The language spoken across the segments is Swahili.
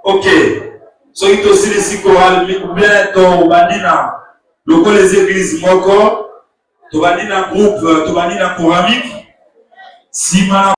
Ok. So il aussi les chorales bien to bandina. Loko les églises moko to bandina groupe to bandina coranique. Sima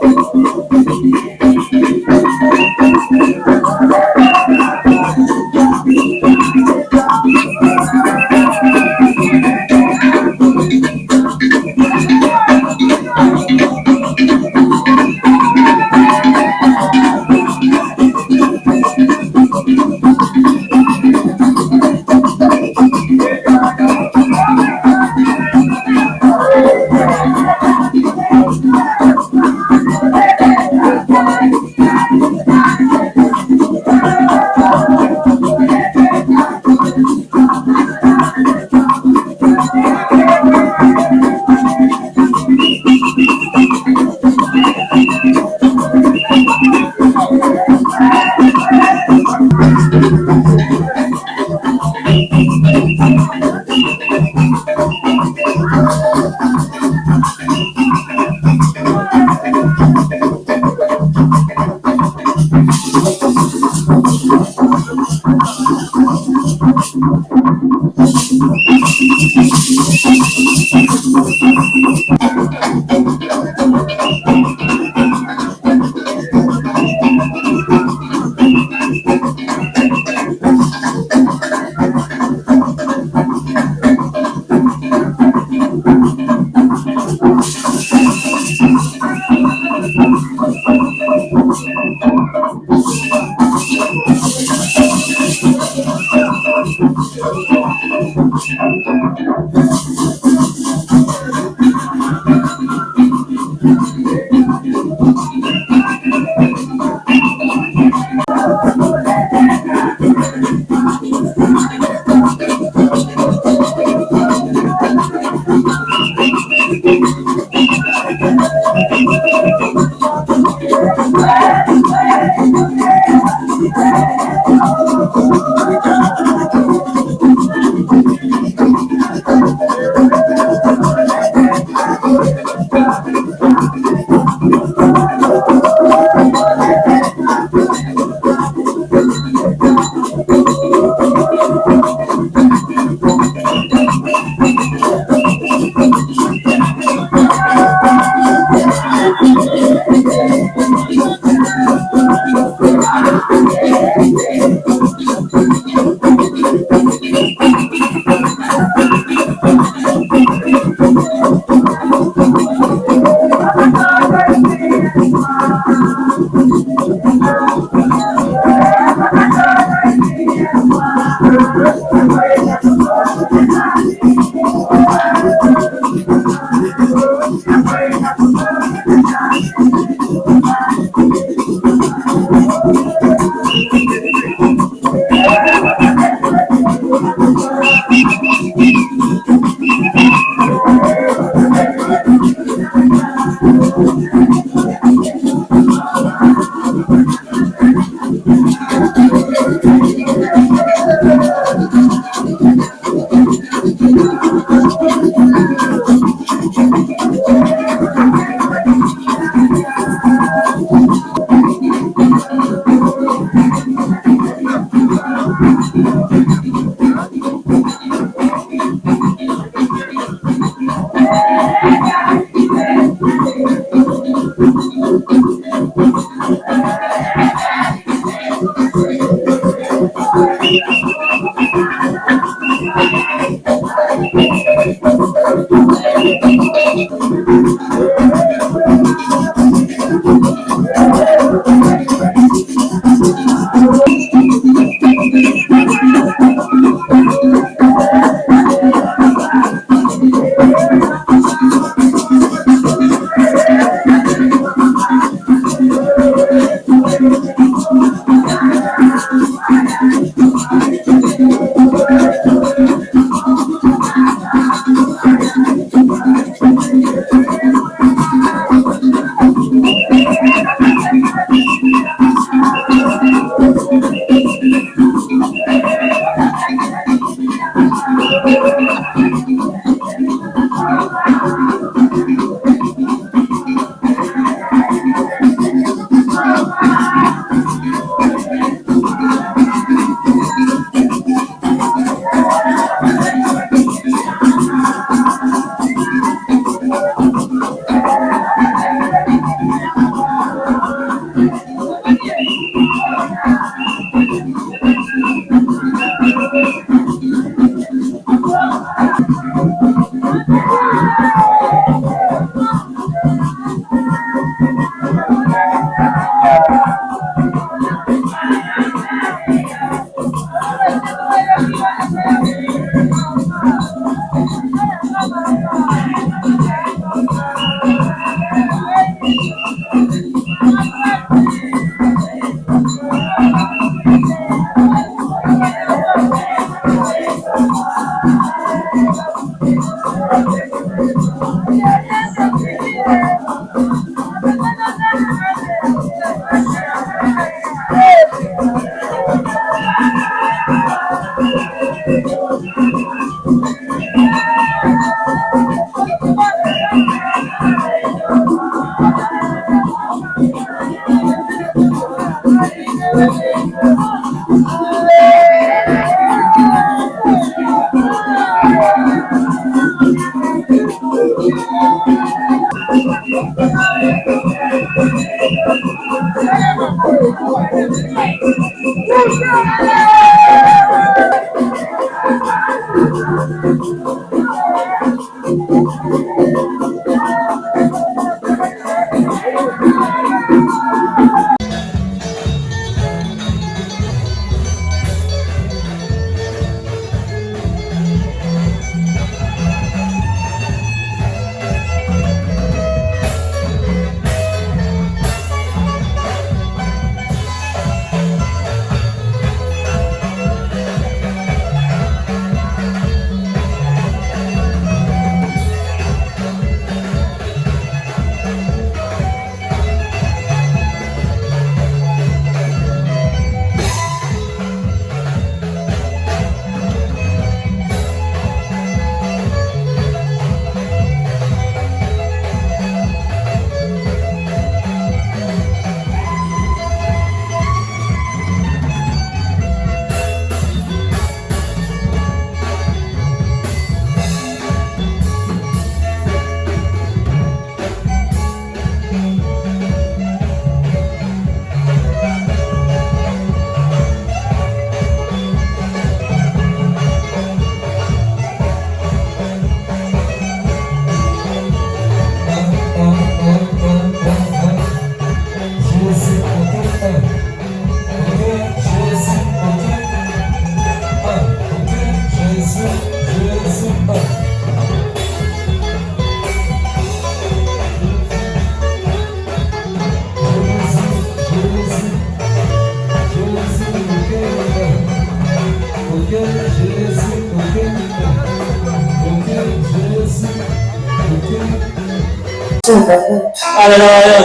Haleluya.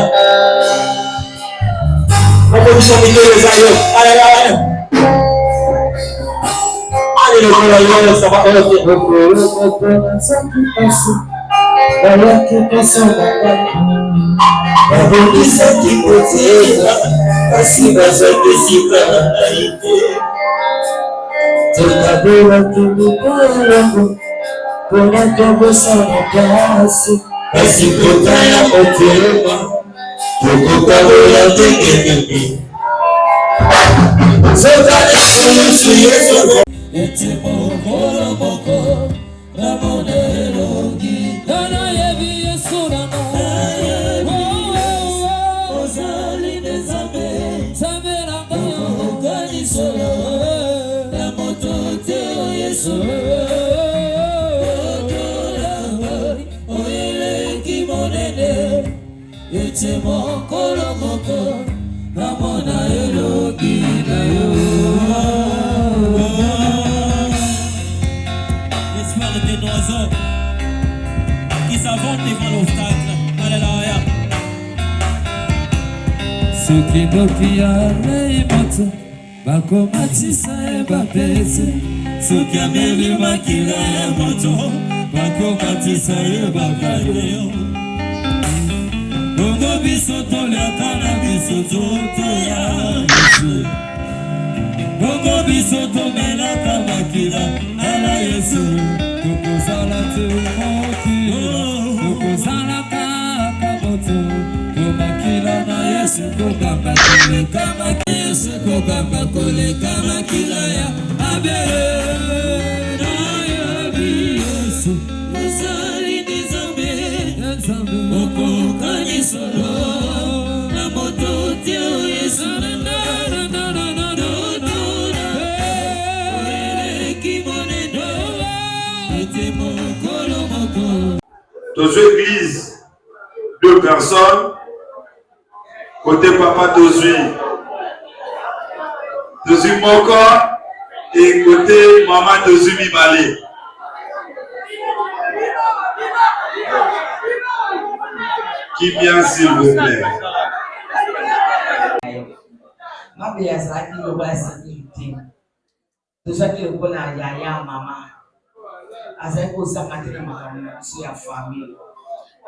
Makofi mengi zayo. Haleluya. Haleluya. Eti mokoro moko, ramone longi, dana ye. L'espoir des oiseaux qui s'avancent devant l'obstacle. Alléluia. Soki bokia leimoto bakomatisa ebapete soki ameli makila ya moto bakomatisa ebakadeo bongo biso toliaka na biso totoya Yesu bongo biso tomelaka makila ala Yesu tokozala te mokilo tokozalaka kamoto komakila na Yesu kokamba koleka makila Yesu kokamba koleka makila ya abere na yabi Yesu uzali nizambe okokani solo na moto teo Yesu Dans une église, 2 personnes. Côté papa Dozui Moko et côté maman Dozui Mibale. Qui vient s'il vous plaît? Ma bia saki lo ba sécurité. To saki lo na ya mama. Asa ko sakati na mama si ya famille.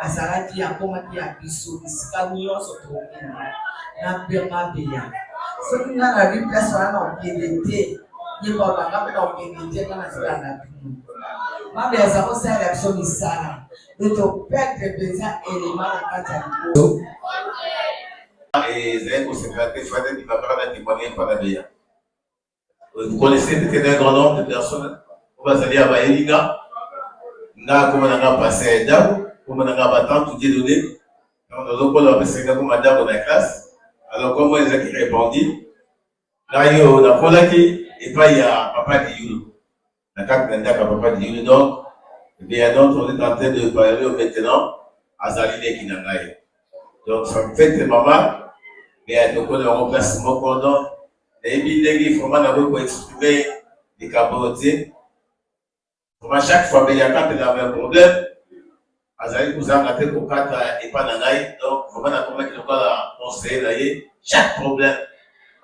Asarati ya koma ya biso isikanyo soto na bema bia. So na na ripla so na okendete. Ni baba na okendete kana sala na bimu. Ma bia sa ko sa la biso misala. De to perdre besoin élément en kata. Et Zé, vous témoigner par la BIA. Vous connaissez peut-être un grand nombre de personnes. On va saluer à Baïliga. N'a comme on a passé à Dabo, comme on a battu tout donné. On a passé comme Madame dans la classe. Alors, comment ils ont répondu? Là, il y a Polaki et pas il y a Papa Dioulou. La carte d'un Papa Dioulou. Donc, bien d'autres, on est en train de parler maintenant à Zaline Kinangaï. Donc, ça me fait très mal. Mais donc on remplace mon cordon. Et puis il faut vraiment exprimer des capotés. Pour chaque fois il y a quand il y a un problème, Azali vous a raté pour 4 et pas d'anaï. Donc vraiment comment qu'il doit conseiller là chaque problème.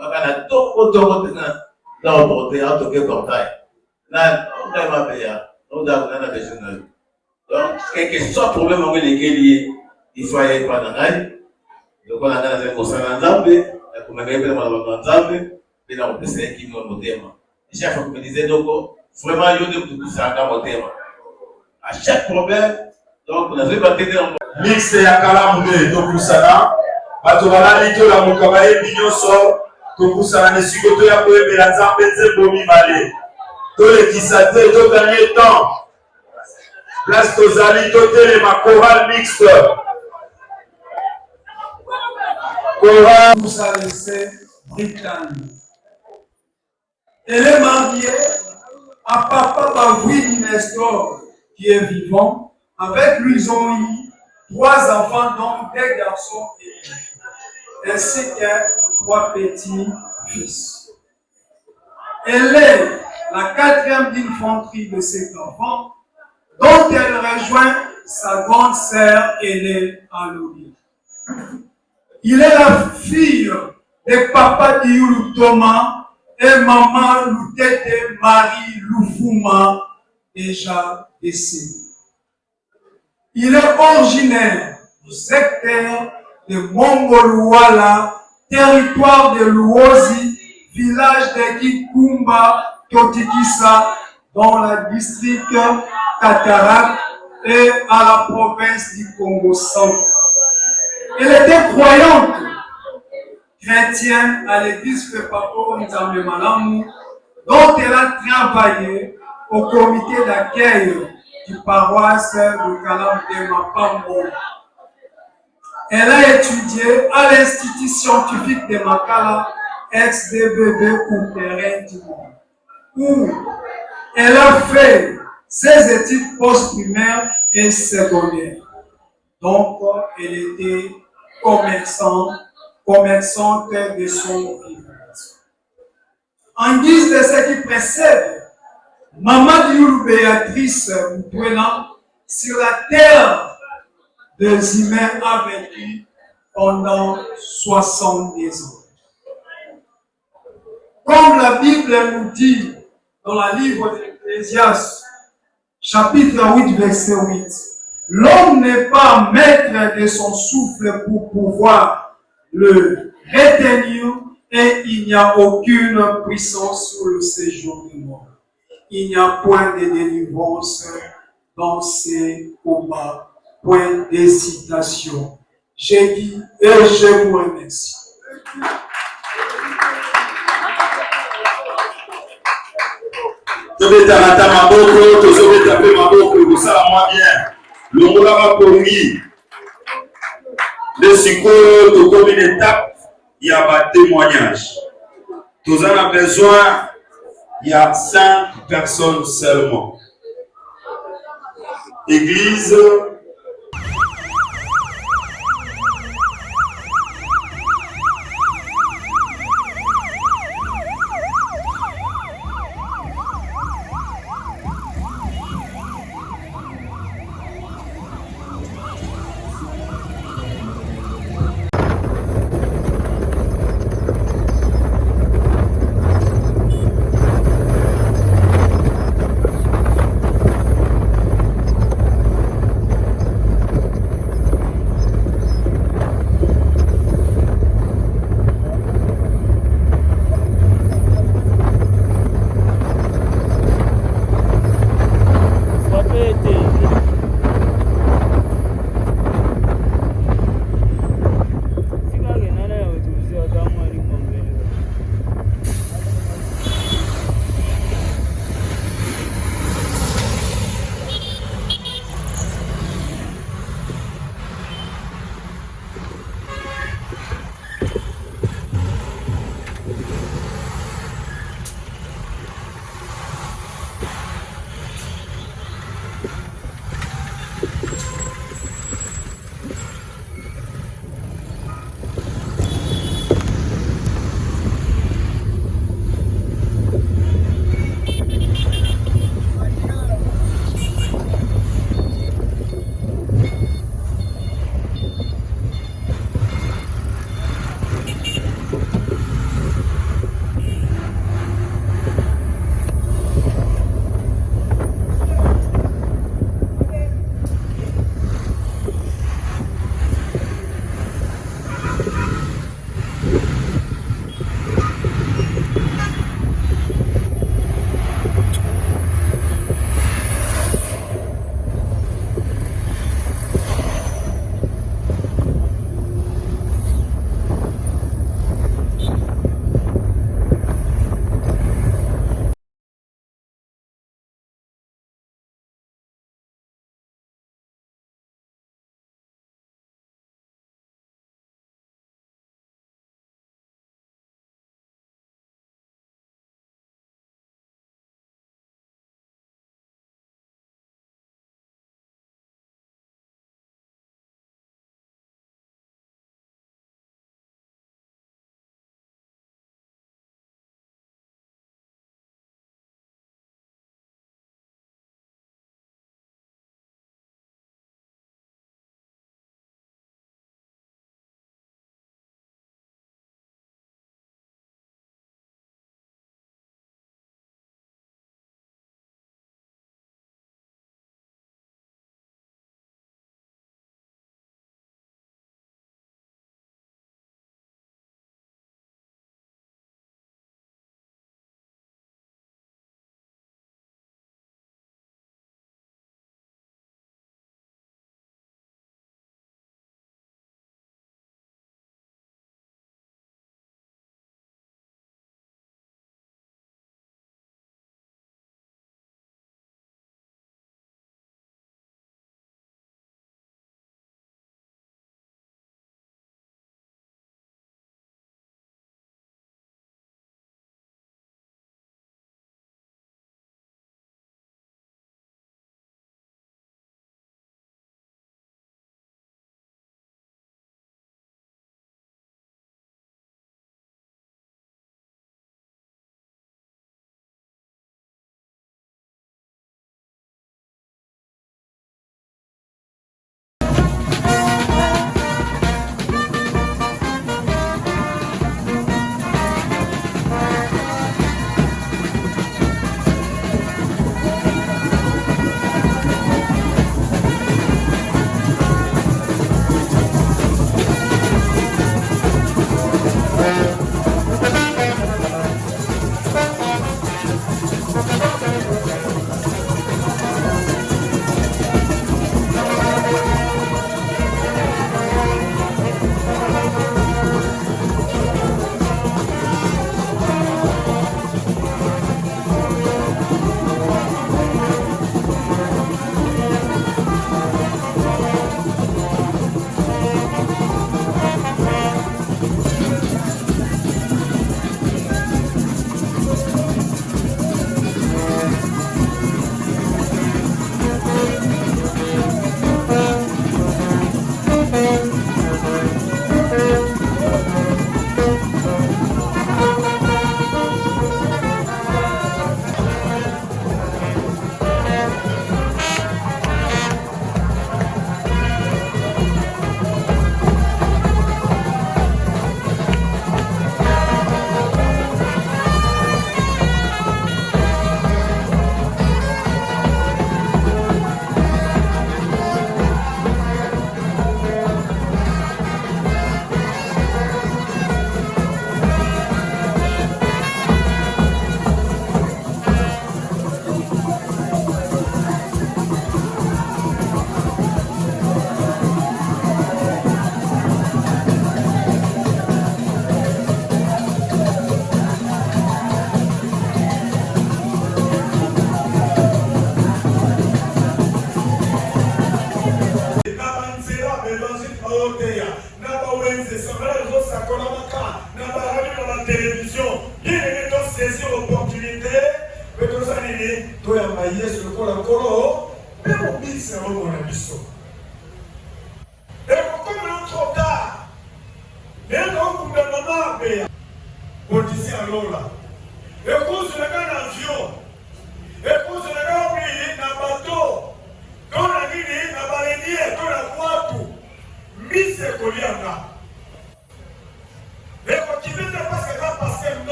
On a tout autant dans le porté en tout cas portail. Là on va payer. On a des jeunes. Donc quel que soit problème avec lesquels il faut aller pas d'anaï. Donc on a dans un conseil d'Anzambe, comme on a dit dans l'Anzambe, et dans le PC qui nous a Et chaque fois que je me disais, donc, vraiment, il y a tout ça dans mon thème. À chaque problème, donc, on a fait battre dans Mix ya Kalamune, Tokusana, Batobala Lito, la Mukabaye, Binyoso, Tokusana, Nesikoto, Yakoe, Belanzambe, Bomi Malé. Tous les qui s'attendent, tout dernier temps. Place Tozali, Totel et ma chorale mixte. Cora Moussa laissé Britannique. Elle est mariée à Papa Bavoui Nestor qui est vivant. Avec lui, ils ont eu 3 enfants, dont 2 garçons et filles, ainsi que 3 petits fils. Elle est la 4e d'infanterie de cet enfant, dont elle rejoint sa grande sœur aînée en Lobby. Il est la fille de Papa Dioulou Thomas et Maman Loutete Marie Loufuma, déjà décédée. Il est originaire du secteur de Mongoluala, territoire de Luozi, village de Kikumba, Totikisa, dans le district Katarak et à la province du Congo central. Elle était croyante, chrétienne à l'église Fepapo Nzambe Malamu, dont elle a travaillé au comité d'accueil du paroisse de Kalam de Mapambo. Elle a étudié à l'Institut scientifique de Makala, ex-DBB ou Terrain du Monde, où Elle a fait ses études post-primaires et secondaires. Donc, elle était commerçante de son vivant. En guise de ce qui précède, Maman Dioulou Béatrice Moutouena, sur la terre des humains, a vécu pendant 70 ans. Comme la Bible nous dit dans le livre de l'Ecclésiaste, chapitre 8, verset 8, l'homme n'est pas maître de son souffle pour pouvoir le retenir et il n'y a aucune puissance sur le séjour du mort. Il n'y a point de délivrance dans ces combats, point d'hésitation. J'ai dit et je vous remercie. Tobeta maboko, tozobeta pe maboko, kosala mwa bien. Longola bapongi. Le sikoyo tokomi une étape, il y a ba témoignage. Tous en a besoin, il y a 5 personnes seulement. Église.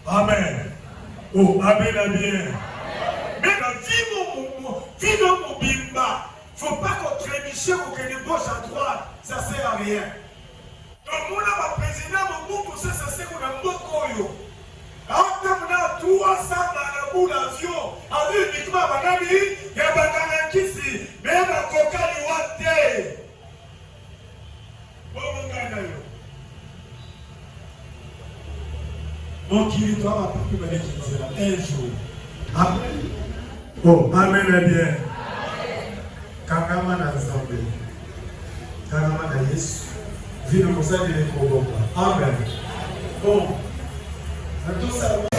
Amen. Oh, amen, amen. Mais la vie, mon bimba, faut pas qu'on trémiche ou que les gauche à droite, ça sert à rien. Donc, mon président, mon groupe, ça sert à beaucoup. Après, on a 300 dans l'avion, avec uniquement Banani, il y a Banani ici, même à Kokali Wate. Bon, mon gars, donc il doit apporter un jour. Amen. Oh, amen et bien. Kangama na nzambe. Kangama na Yesu. Vino mosali le koboka. Amen. Bon. Tout ça.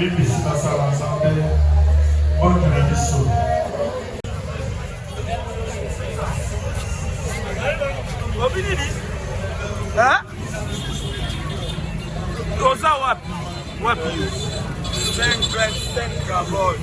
bolimbisi basala nzambe bonne na biso. Toza wapi? Wapi? 5 Gabon.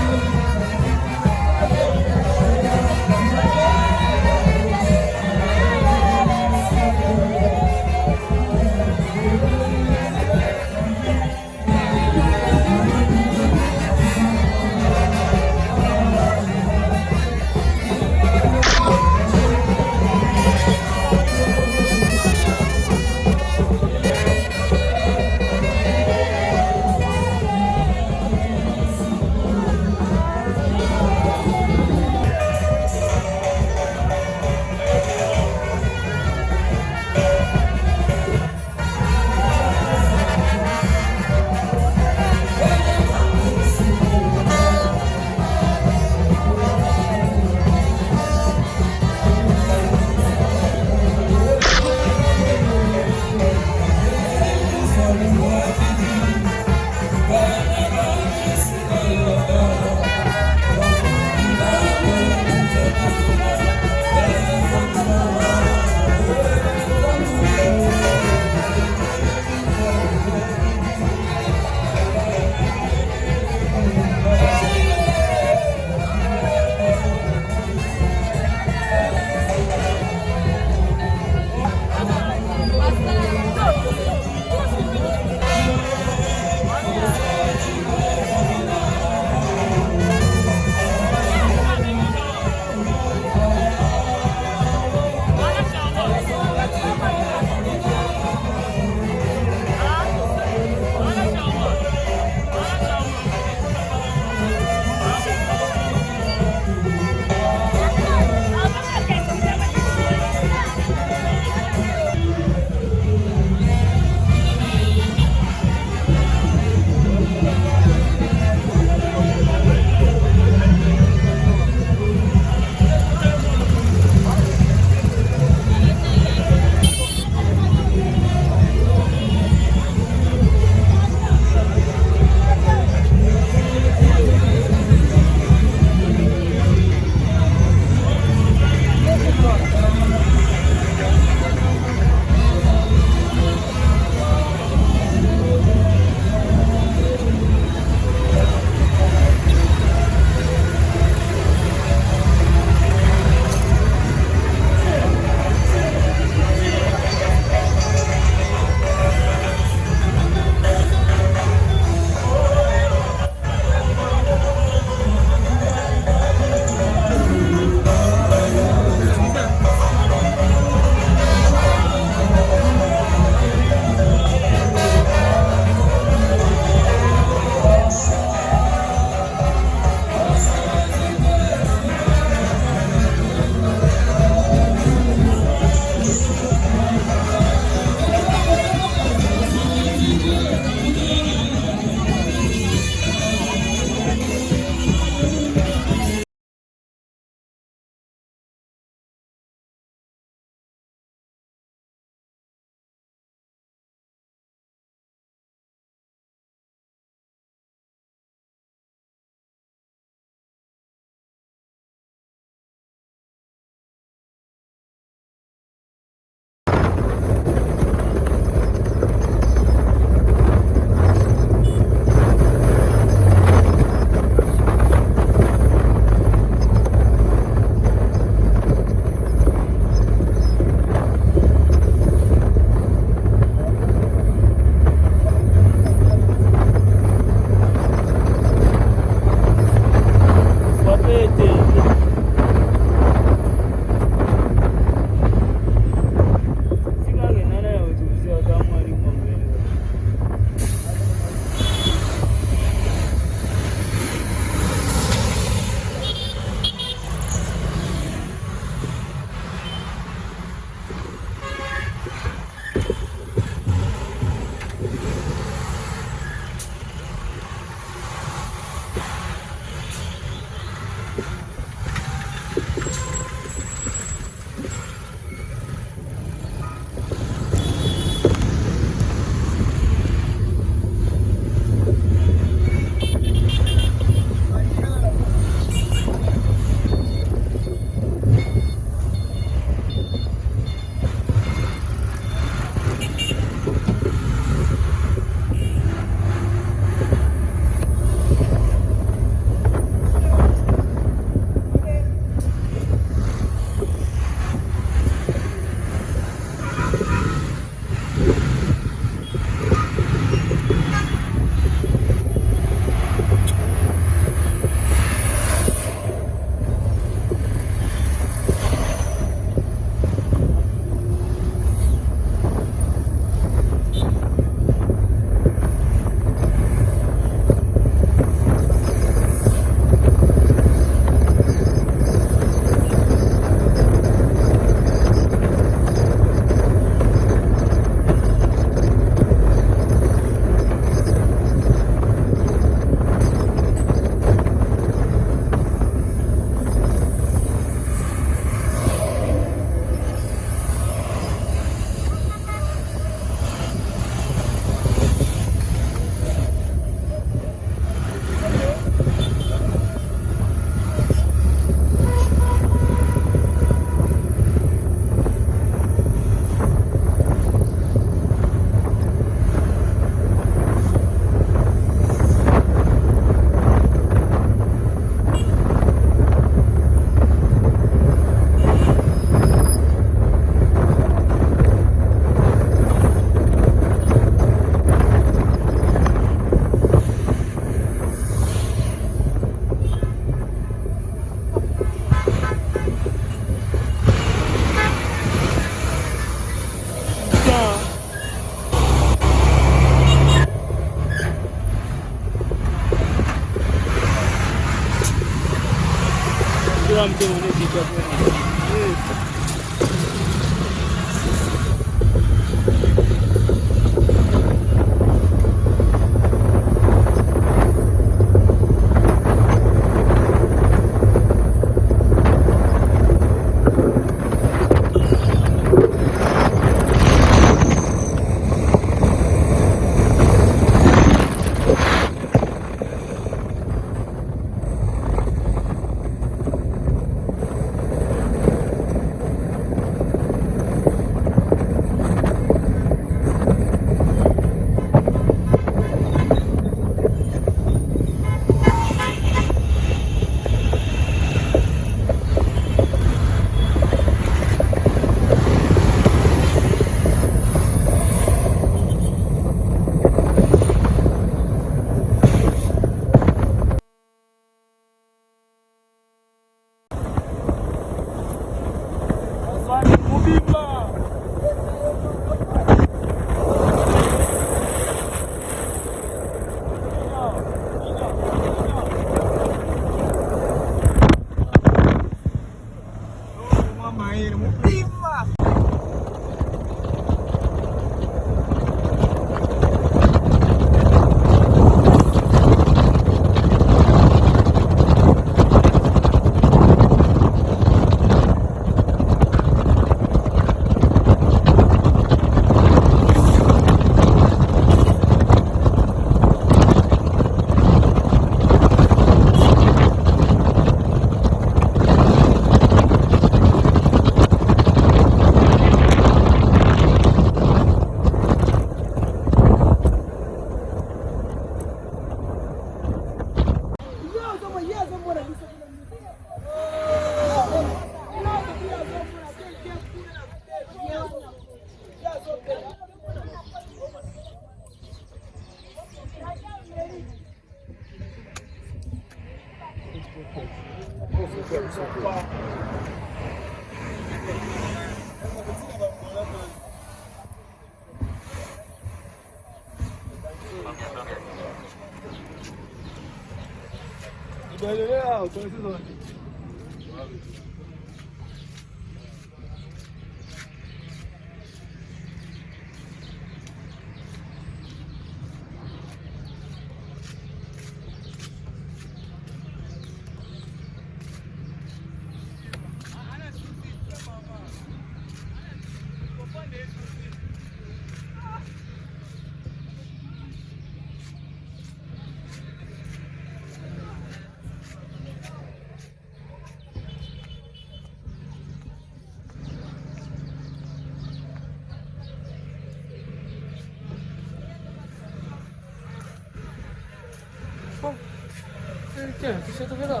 Tiens, tu sais trouver là.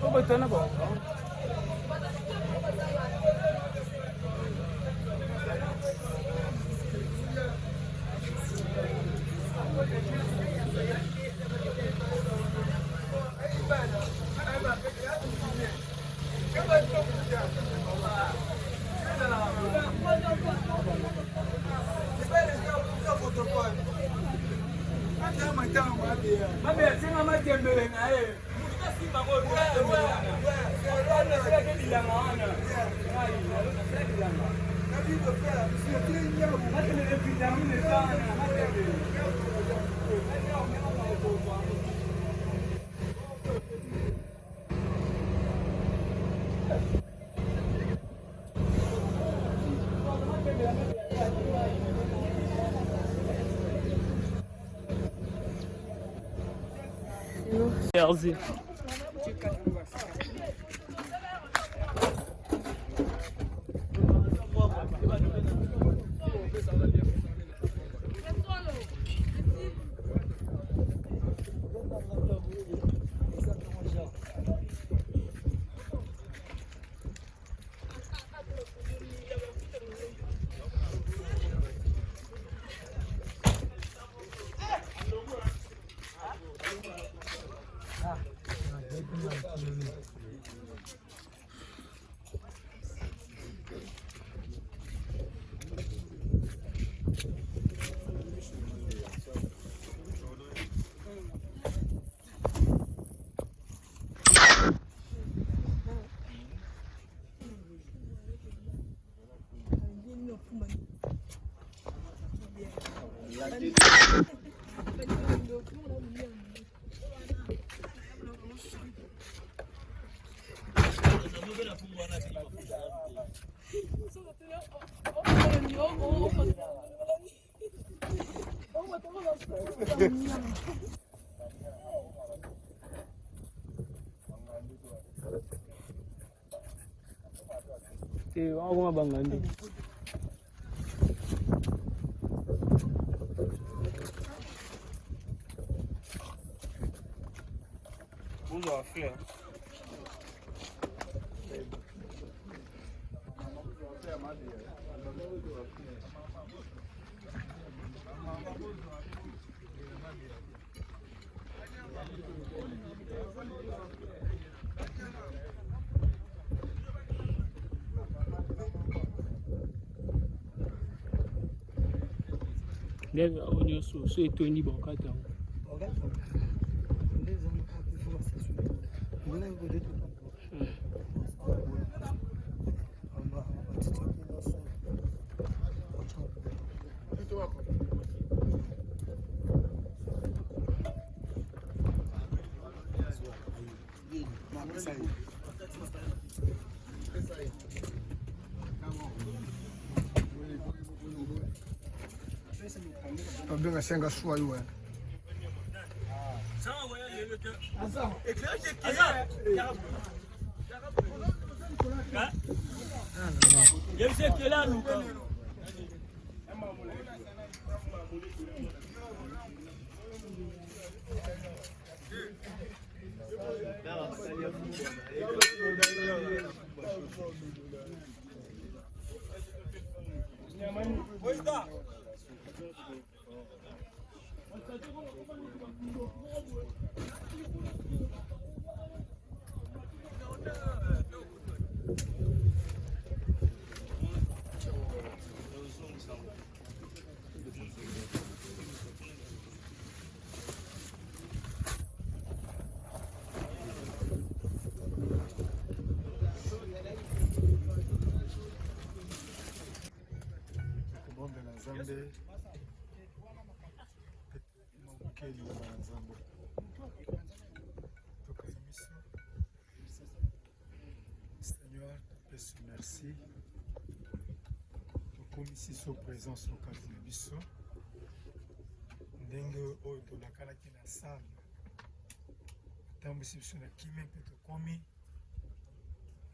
Oh, bah, t'en as pas. Merci. Alguma banganda. Uso a fé. Deve onyo so etoni bokata. Benga senga sua yo. Seigneur, merci pour ici sa présence locale de biso. Ndenge oyo tolakalaki na salle. Tambisi biso na kimia mpe tokomi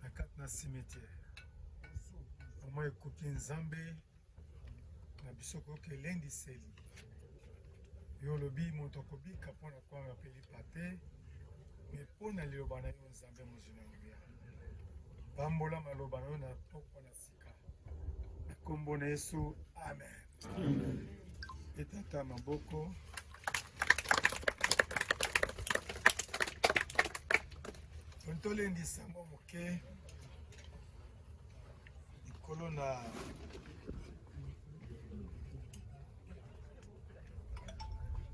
na kati na cimetière. Vraiment ekoki Nzambe na biso koyoka elendiseli. Yo lobi moto akobika mpona kwanga mpe lipa te, me mpona liloba na yo Nzambe mozwi na nguya. Bambola maloba na yo na pokwa na sika. Na kombo na Yesu, amen. Etata maboko. Ontolendisa mwa moke likolo na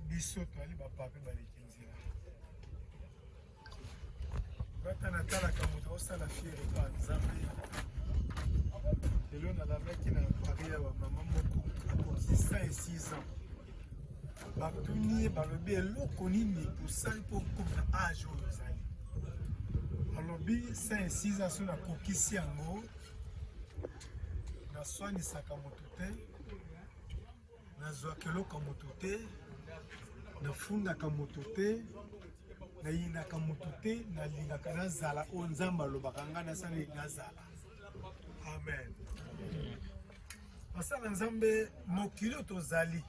biso toali bapape baleki nzela. Bata natalaka moto osala fiere pa Nzambe. Lelo nalamaki na pari ya bamama moko akoki 5-6 ans. Batuni balobi eloko nini osali mpo okoma na age oyo ozali. Alobi 5-6 ans so nakokisi yango naswanisaka moto te, nazwaka eloko moto te, nafundaka moto te, nayinaka moto te, nalingaka nazala oyo Nzambe alobaka nga nasali nazala. Amen. Basala Nzambe mokili oyo tozali.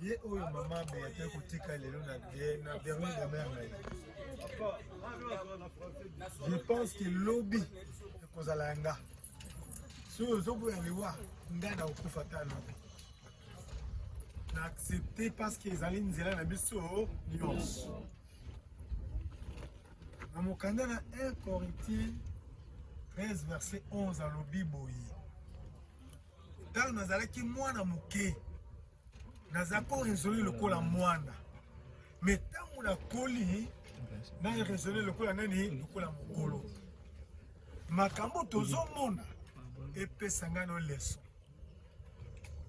Ye oyo mama Beate kotika lelo na dernier de mer na ye. Je pense que lobby ekozala yanga. Si ozoboya liwa nga na okufa ta lobby. Na accepté parce que ezali nzela na biso nyonso. Na mokanda na 1 Corinthiens 13 verset 11 alobi boye. Ntango nazalaki mwana moke, naza ko raisonner lokola mwana. Mais ntango nakoli, na raisonner lokola nani? Lokola mokolo. Makambo tozomona epesa nga no leso.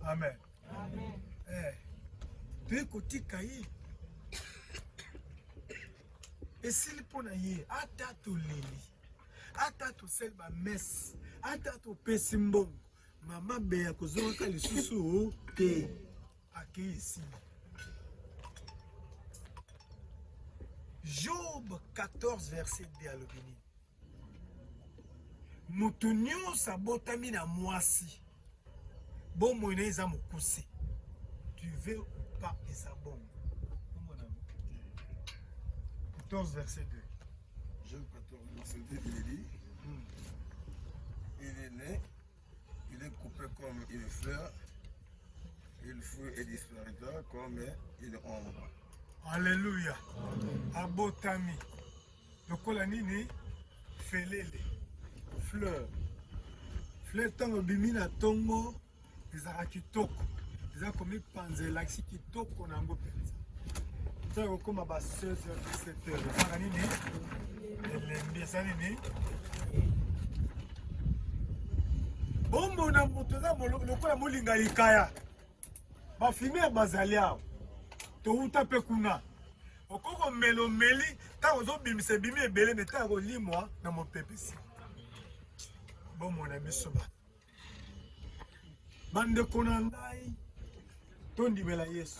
Amen. Toye kotika ye esili mpo na ye ata toleli ata tosali bamese ata topesi mbongo mama beya kozongaka lisusu te akei esili. Job 14 verset 2 alobi nini? Mutu nyonso abotami na mwasi bomoi na eza mokuse. Tu veux ou pas eza bongo. 14 verset 2. Job 14 verset 2, il dit il est né, il est coupé comme une fleur, il fuit et disparaîtra comme une ombre. Alléluia. Abotami. Lokola nini? Felele. Fleur. Fleur tango bimi na tongo ezaka kitoko. Eza komi panzela kisi kitoko nango penza. Tango koma ba 16h 17h. Ezaka nini? Elembi eza nini? Bombo na moto za lokola molinga likaya. Ba filme bazali awo. Touta pe kuna okoko melomeli tango zobimisa bimi ebele me tango limwa na mopepesi bomona biso ba bandeko na ngai tondimela Yesu.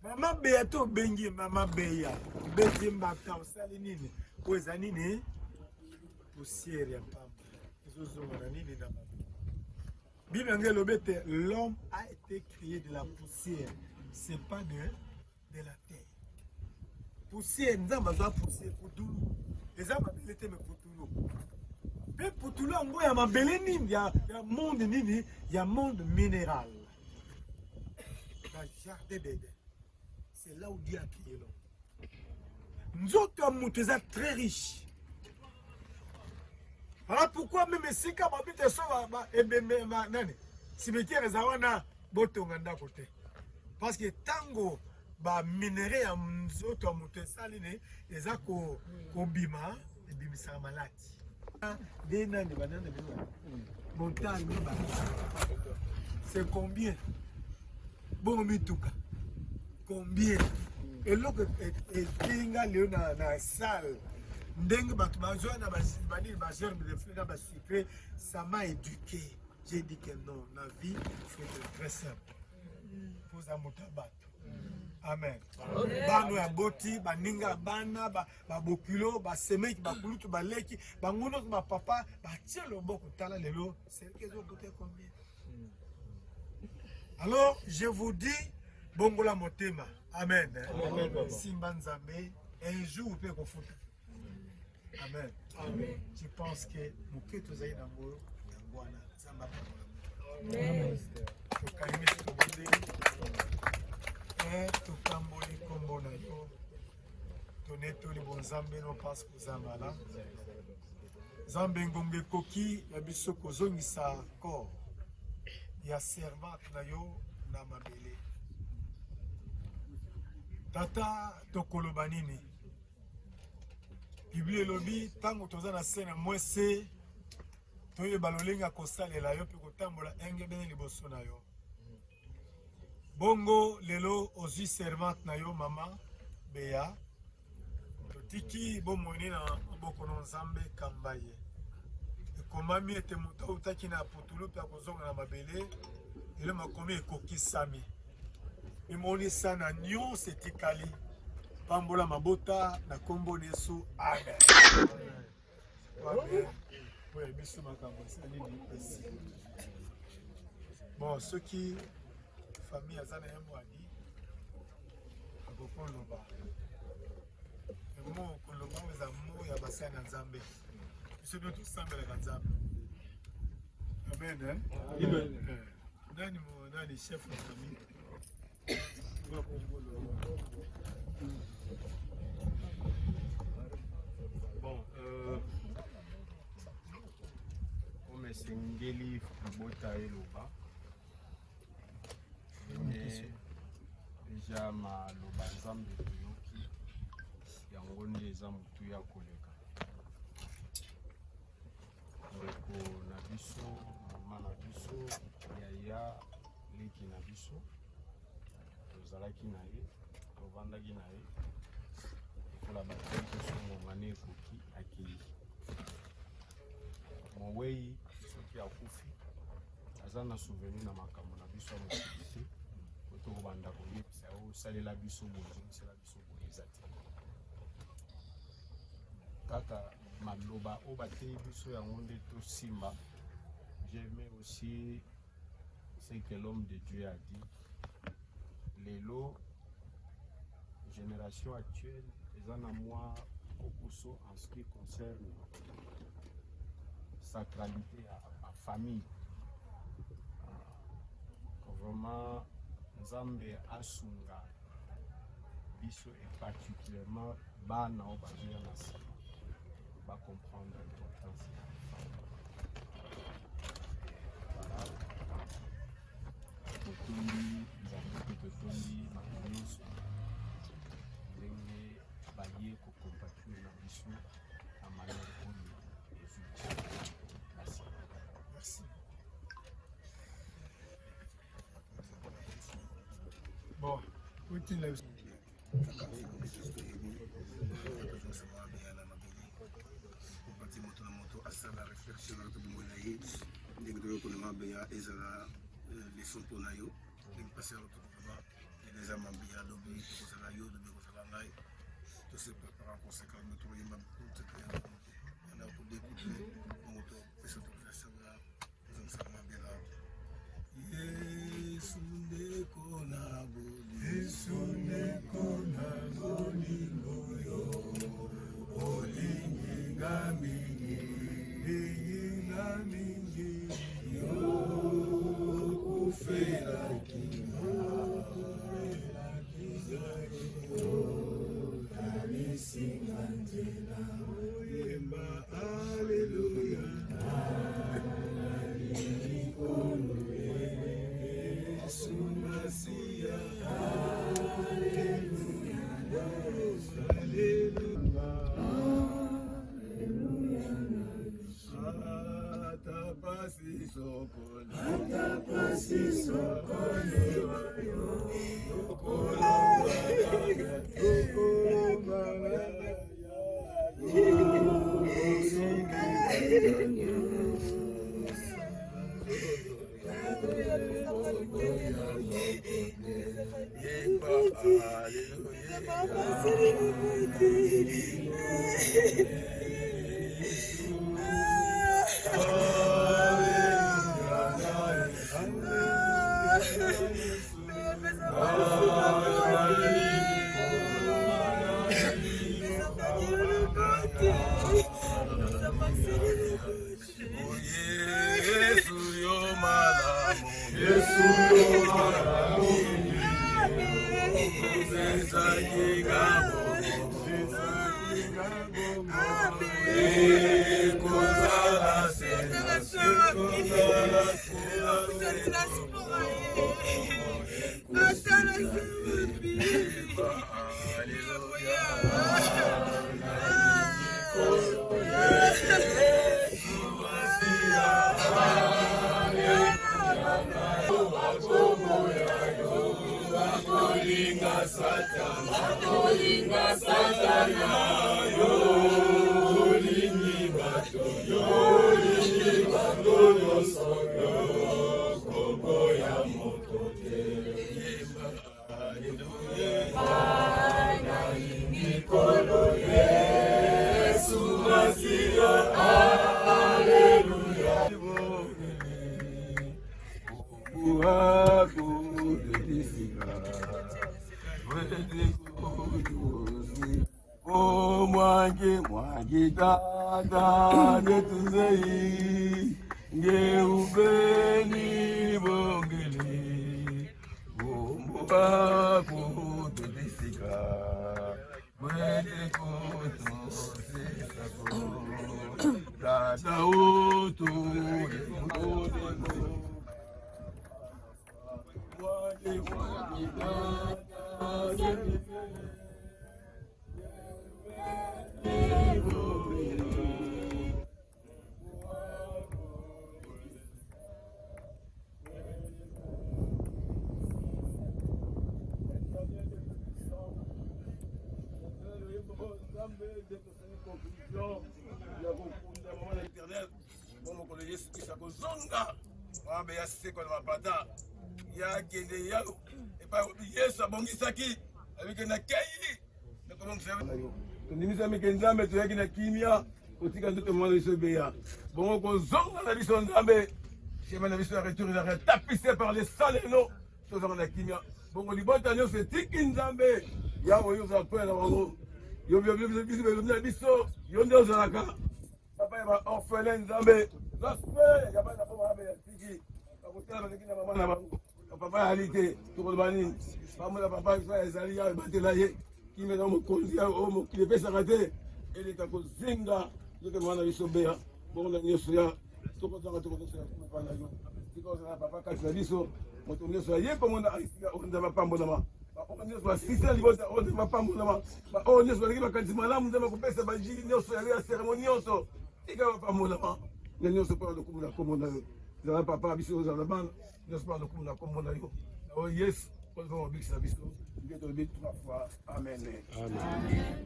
Mama beya to bengi mama beya beti mbaka osali nini kweza nini poussière ya pamba ezozonga na nini na l'homme a été créé de la poussière, c'est pas de la terre. Poussière, nous avons besoin de poussière pour tout. Les hommes ont été pour tout. Mais pour tout le monde, il y a un monde nini, il y a un monde minéral. Le jardin d'Éden, c'est là où Dieu a créé l'homme. Nous autres, nous sommes très riches. Voilà pourquoi même si quand on habite sur le cimetière zawana botonga ndako te. Parce que tango ba minéraux ya nzoto ya moto esaline eza ko bima ebimisa maladi. Dena ne banana bima. Montagne ba. C'est combien? Bon mituka. Combien? Et l'autre est kinga leona na salle. Ndenge bato bazwa na basibani bazwa de fleurs na basicré, ça m'a éduqué. J'ai dit que non, la vie c'est très simple. Pour amutabato. Amen. Bano ya boti, baninga bana, ba bokulo, ba semeki, ba kulutu, ba leki, ba ngono ba papa, ba tie loboko tala lelo, c'est que zo boté combien? Alors, je vous dis bongola motema. Amen. Simba Nzambe, un jour peut kofuta. Amen. Amen. Je pense que Muketo Zaï Nambo, Yangwana, Zamba Amen. Tukayimi Tukabonde, Tukamboli Kombona Yo, Toneto Libon Zambe no passe pour Zambala. Zambe Ngombe Koki, Yabiso Kozongisa Ko, Ya servant na yo na mabele. Tata Tokolobanini. Biblia lobi tango toza na sena mwese toye balolenga kosalela yo pe kotambola enge bene liboso na yo. Bongo lelo ozi servante na yo mama Beya. Totiki bomoni na boko no Nzambe kambaye. Ekomami ete muta utaki na putulu pe kozonga na mabele ele makomi ekokisami. Imoni sana nyonso etikali. Pambola mabota na kombo nesu amen. Amen. Oui, biso makambo sali ni pesi. Bon, ceux qui famille azana yambo adi akoko loba. Mo koloba weza mo ya basana Nzambe. Biso do to sambela ka Nzambe. Amen. Amen. Nani chef de famille. Bon, comme esengeli kobota eloba deja maloba Nzambe toyoki yango nde eza motu ya koleka biso mama na biso yaya leki na biso tozalaki na ye tovandaki na ye ekola batali biso ngongana ekoki akei mowei soki akufi aza na souvenir na makambo na biso ya mokili te po tokobanda koyebisa yo osalela biso boye ozomisela biso boye eza te kaka maloba oyo batei biso yango nde tosimba. J'aimais aussi ce que l'homme de Dieu a dit. Lelo génération actuelle eza na mwa kokoso en ce qui concerne sacralité à famille. Vraiment Nzambe asunga biso et particulièrement bana oyo bazoya na nsima va comprendre l'importance de la femme. Voilà. Totondi, Nzambe totondi makonyonso ndenge baye kocompatue na biso na manière oyo ezwi biso. Merci. Merci. Bon, uti la asala réflexion na tobo na ye ndenge toyokona mabe ya ezala leson mpona yo ndenge mpasi yalo tokokaba eza mabe ya lobi tokozala yo lobi kozala ngai tose prépare en conséquence me tokoyemba ana kodécoute bongo topesa tokosasa ozongisa mabe la yesu ndeko na bolingo yo olinginga mingi yo kufela kanisinga nzela oyemba aleluya likolo yesu masiya aleluya aleluya atapasi sokoni Dada netuzei ngeubeni bongeli bomba kutudisika mwete kutosisako dada utu yakokunda mama na éternel bo mokolo yesu kristo akozonga mabe ya seko na mapata yakende yalo epai obi yesu abongisaki abike na kei nakolongisa tondimisa mike nzambe toyaki na kimia kotika nzoto mwana biso ebeya bongo kozonga na biso nzambe chemin na biso ya retour ezaka tapissé par les saleno tozanga na kimia bongo libota nyonso etiki nzambe yawo oyo ozala kwela na bango biso belobi na biso yo nde ozalaka papa ya baorphelin nzambe zaspe ya bana po mabe ya tiki bakotala baleki na mama na bango papa yali te tokoloba nini bamona papa biso ezali ya ebatela ye kimia na mokonzi oyo mokili epesaka te eleka kozinga nzoto mwana biso beya bongo na nyonso ya tokozanga tokozosela kupa na yo tika ozala papa kati na biso moto nyonso aye komona aisika onza bapambolama baoyo nyonso basisa libota onza bapambolama baoyo nyonso balingi bakanisi malamu nzambe kopesa bajili nyonso yali ya seremoni nyonso tika bapambolama na nyonso mpona lokumu na kombo na yo ezala papa biso ozala na bana nyonso mpona lokumu na kombo na yo na oyo yesu kozaa mobikisa biso nde tolobi 3 fois amen. Amen.